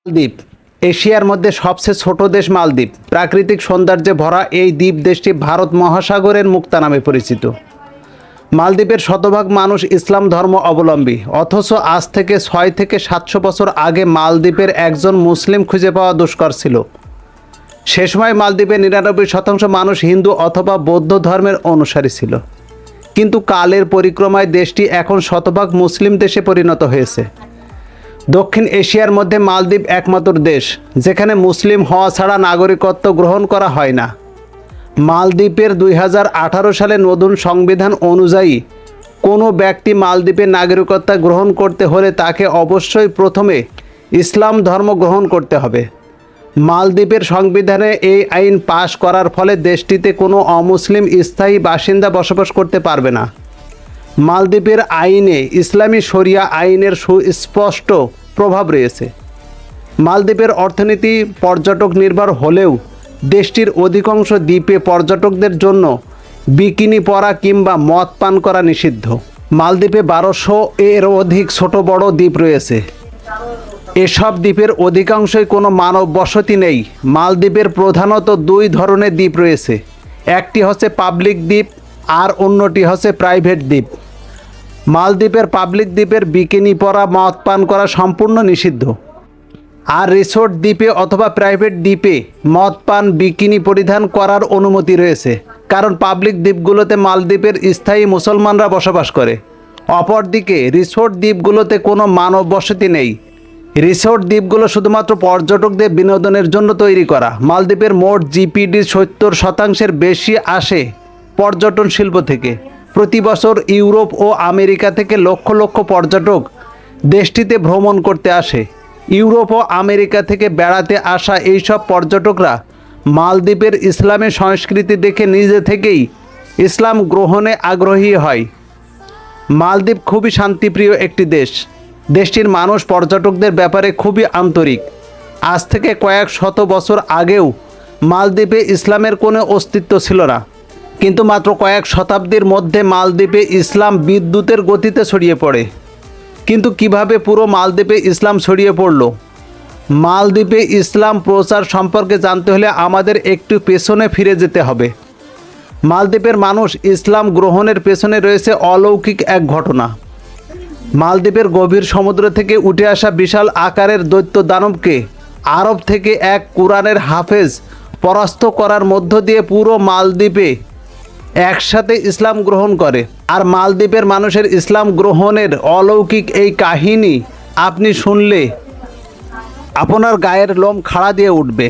মালদ্বীপ এশিয়ার মধ্যে সবচেয়ে ছোট দেশ মালদ্বীপ। প্রাকৃতিক সৌন্দর্যে ভরা এই দ্বীপ দেশটি ভারত মহাসাগরের মুক্তা নামে পরিচিত। মালদ্বীপের শতভাগ মানুষ ইসলাম ধর্ম অবলম্বী, অথচ আজ থেকে 6 থেকে 700 বছর আগে মালদ্বীপের একজন মুসলিম খুঁজে পাওয়া দুষ্কর ছিল। সে সময় মালদ্বীপের 99% মানুষ হিন্দু অথবা বৌদ্ধ ধর্মের অনুসারী ছিল, কিন্তু কালের পরিক্রমায় দেশটি এখন শতভাগ মুসলিম দেশে পরিণত হয়েছে। দক্ষিণ এশিয়ার মধ্যে মালদ্বীপ একমাত্র দেশ যেখানে মুসলিম হওয়া ছাড়া নাগরিকত্ব গ্রহণ করা হয় না। মালদ্বীপের 2018 সালে নতুন সংবিধান অনুযায়ী কোনো ব্যক্তি মালদ্বীপের নাগরিকত্ব গ্রহণ করতে হলে তাকে অবশ্যই প্রথমে ইসলাম ধর্ম গ্রহণ করতে হবে। মালদ্বীপের সংবিধানে এই আইন পাশ করার ফলে দেশটিতে কোনো অমুসলিম স্থায়ী বাসিন্দা বসবাস করতে পারবে না। মালদ্বীপের আইনে ইসলামী শরিয়া আইনের সুস্পষ্ট প্রভাব রয়েছে। মালদ্বীপের অর্থনীতি পর্যটক নির্ভর হলেও দেশটির অধিকাংশ দ্বীপে পর্যটকদের জন্য বিকিনি পরা কিংবা মদ পান করা নিষিদ্ধ। মালদ্বীপে 1200 এর অধিক ছোট বড় দ্বীপ রয়েছে। এসব দ্বীপের অধিকাংশই কোনো মানব বসতি নেই। মালদ্বীপের প্রধানত 2 ধরনের দ্বীপ রয়েছে, একটি হচ্ছে পাবলিক দ্বীপ আর অন্যটি হচ্ছে প্রাইভেট দ্বীপ। মালদ্বীপের পাবলিক দ্বীপের বিকিনি পরা মদ পান করা সম্পূর্ণ নিষিদ্ধ, আর রিসোর্ট দ্বীপে অথবা প্রাইভেট দ্বীপে মদ পান বিকিনি পরিধান করার অনুমতি রয়েছে, কারণ পাবলিক দ্বীপগুলোতে মালদ্বীপের স্থায়ী মুসলমানরা বসবাস করে। অপরদিকে রিসোর্ট দ্বীপগুলোতে কোনো মানব বসতি নেই। রিসোর্ট দ্বীপগুলো শুধুমাত্র পর্যটকদের বিনোদনের জন্য তৈরি করা। মালদ্বীপের মোট জিপিডির 70% বেশি আসে পর্যটন শিল্প থেকে। প্রতি বছর ইউরোপ ও আমেরিকা থেকে লক্ষ লক্ষ পর্যটক দেশটিতে ভ্রমণ করতে আসে। ইউরোপ ও আমেরিকা থেকে বেড়াতে আসা এইসব পর্যটকরা মালদ্বীপের ইসলামের সংস্কৃতি দেখে নিজে থেকেই ইসলাম গ্রহণে আগ্রহী হয়। মালদ্বীপ খুবই শান্তিপ্রিয় একটি দেশ। দেশটির মানুষ পর্যটকদের ব্যাপারে খুবই আন্তরিক। আজ থেকে কয়েক শত বছর আগেও মালদ্বীপে ইসলামের কোনো অস্তিত্ব ছিল না, কিন্তু মাত্র কয়েক শতাব্দীর মধ্যে মালদ্বীপে ইসলাম বিদ্যুতের গতিতে ছড়িয়ে পড়ে। কিন্তু কিভাবে পুরো মালদ্বীপে ইসলাম ছড়িয়ে পড়ল? মালদ্বীপে ইসলাম প্রচার সম্পর্কে জানতে হলে আমাদের একটু পেছনে ফিরে যেতে হবে। মালদ্বীপের মানুষ ইসলাম গ্রহণের পেছনে রয়েছে অলৌকিক এক ঘটনা। মালদ্বীপের গভীর সমুদ্র থেকে উঠে আসা বিশাল আকারের দৈত্য দানবকে আরব থেকে এক কুরআনের হাফেজ পরাস্ত করার মধ্য দিয়ে পুরো মালদ্বীপে একসাথে ইসলাম গ্রহণ করে। আর মালদ্বীপের মানুষের ইসলাম গ্রহণের অলৌকিক এই কাহিনী আপনি শুনলে আপনার গায়ের লোম খাড়া দিয়ে উঠবে।